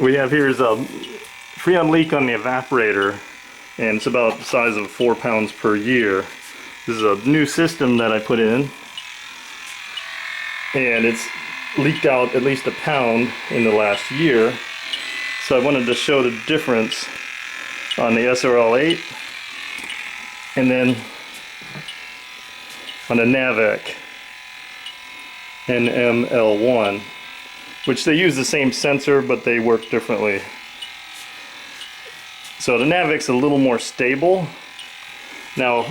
we have here is a freon leak on the evaporator, and it's about the size of 4 pounds per year. This is a new system that I put in, and it's leaked out at least 1 pound in the last year. So I wanted to show the difference on the SRL8 and then on the NAVAC NML1, which they use the same sensor but they work differently. So the NAVAC's a little more stable. Now,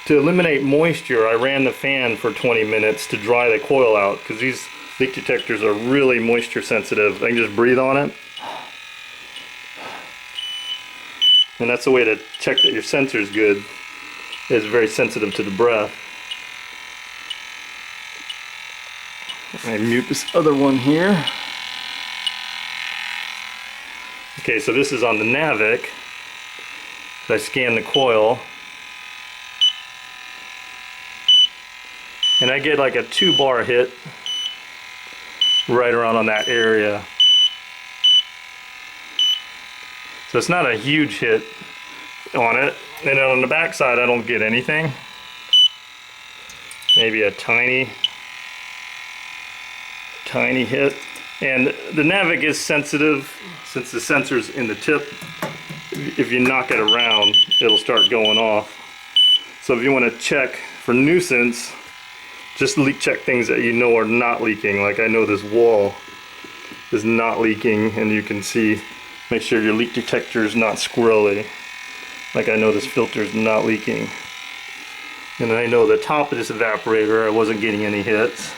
to eliminate moisture, I ran the fan for 20 minutes to dry the coil out, because these leak detectors are really moisture sensitive. I can just breathe on it. And that's the way to check that your sensor is good. It's very sensitive to the breath. I mute this other one here. Okay, so this is on the NAVAC. I scan the coil, and I get like a 2-bar hit right around on that area. So it's not a huge hit on it. And then on the back side I don't get anything. Maybe a tiny hit. And the NAVAC is sensitive since the sensor's in the tip. If you knock it around, it'll start going off. So if you want to check for nuisance, just leak check things that you know are not leaking. Like I know this wall is not leaking, and you can see, make sure your leak detector is not squirrely. Like I know this filter is not leaking. And I know the top of this evaporator I wasn't getting any hits.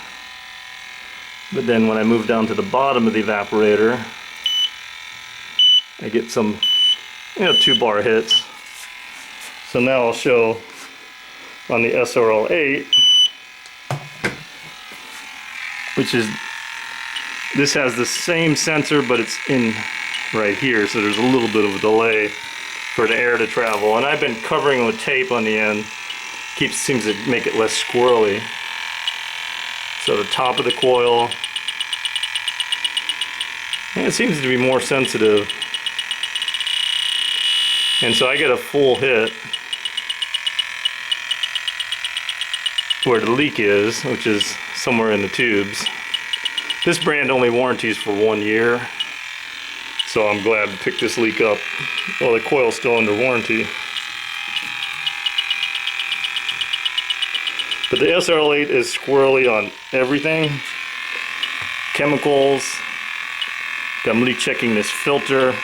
But then when I move down to the bottom of the evaporator, I get some 2-bar hits. So now I'll show on the SRL8, which is, this has the same sensor but it's in right here, so there's a little bit of a delay for the air to travel, and I've been covering with tape on the end. Seems to make it less squirrely. So the top of the coil, and it seems to be more sensitive. And so I get a full hit where the leak is, which is somewhere in the tubes. This brand only warranties for 1 year, so I'm glad to pick this leak up while the coil's still under warranty. But the SRL8 is squirrely on everything. Chemicals. I'm leak checking this filter.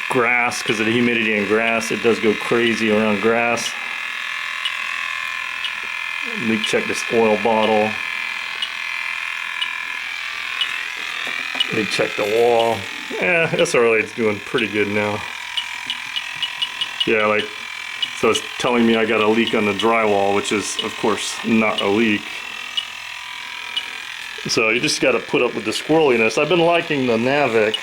Grass, because of the humidity in grass, it does go crazy around grass. Leak check this oil bottle. Leak check the wall. SRL8's doing pretty good now. Yeah, like, so it's telling me I got a leak on the drywall, which is of course not a leak. So you just got to put up with the squirreliness. I've been liking the NAVAC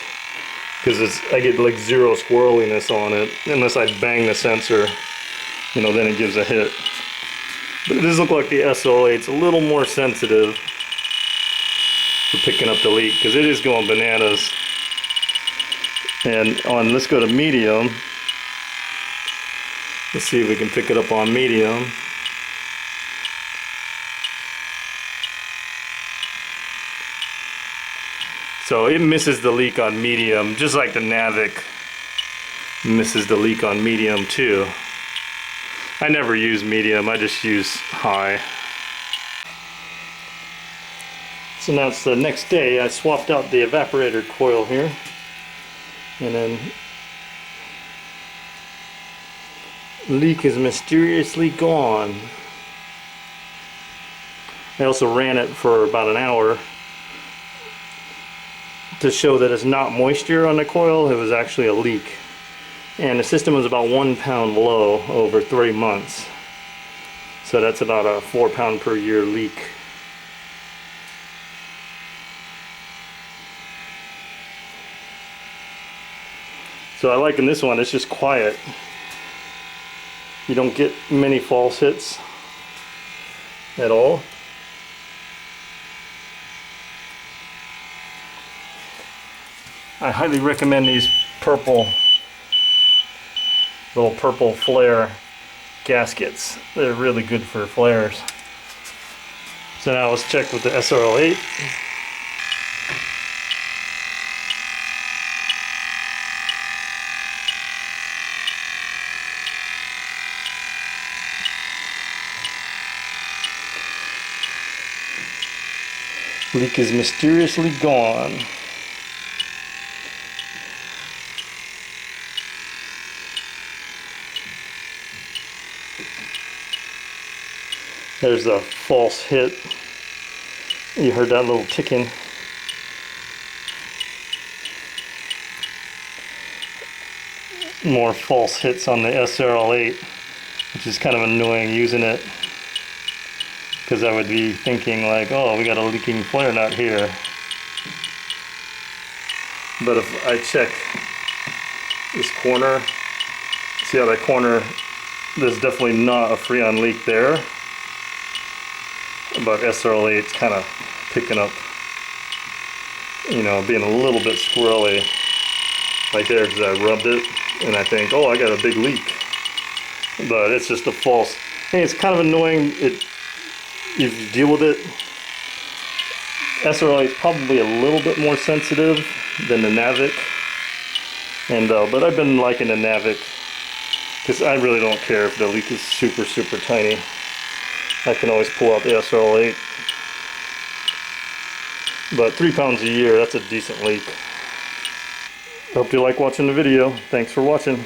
because I get like zero squirreliness on it, unless I bang the sensor, then it gives a hit. But it does look like the SRL8's a little more sensitive for picking up the leak, because it is going bananas. And let's go to medium. Let's see if we can pick it up on medium. So it misses the leak on medium, just like the NAVAC misses the leak on medium too. I never use medium, I just use high. So now it's the next day. I swapped out the evaporator coil here, and then leak is mysteriously gone. I also ran it for about an hour to show that it's not moisture on the coil, it was actually a leak. And the system was about 1 pound low over 3 months. So that's about a 4 pound per year leak. So I like in this one, it's just quiet. You don't get many false hits at all. I highly recommend these little purple flare gaskets. They're really good for flares. So now let's check with the SRL8. Leak is mysteriously gone. There's a false hit. You heard that little ticking. More false hits on the SRL8, which is kind of annoying using it, because I would be thinking like, oh, we got a leaking flare nut here. But if I check this corner, see how that corner, there's definitely not a Freon leak there. But SRL8's kind of picking up, you know, being a little bit squirrely right there, because I rubbed it and I think, oh, I got a big leak. But it's just a false. Hey, it's kind of annoying. If you deal with it, SRL8 is probably a little bit more sensitive than the NAVAC, and but I've been liking the NAVAC because I really don't care if the leak is super tiny. I can always pull out the SRL8. But 3 pounds a year, that's a decent leak. Hope you like watching the video. Thanks for watching.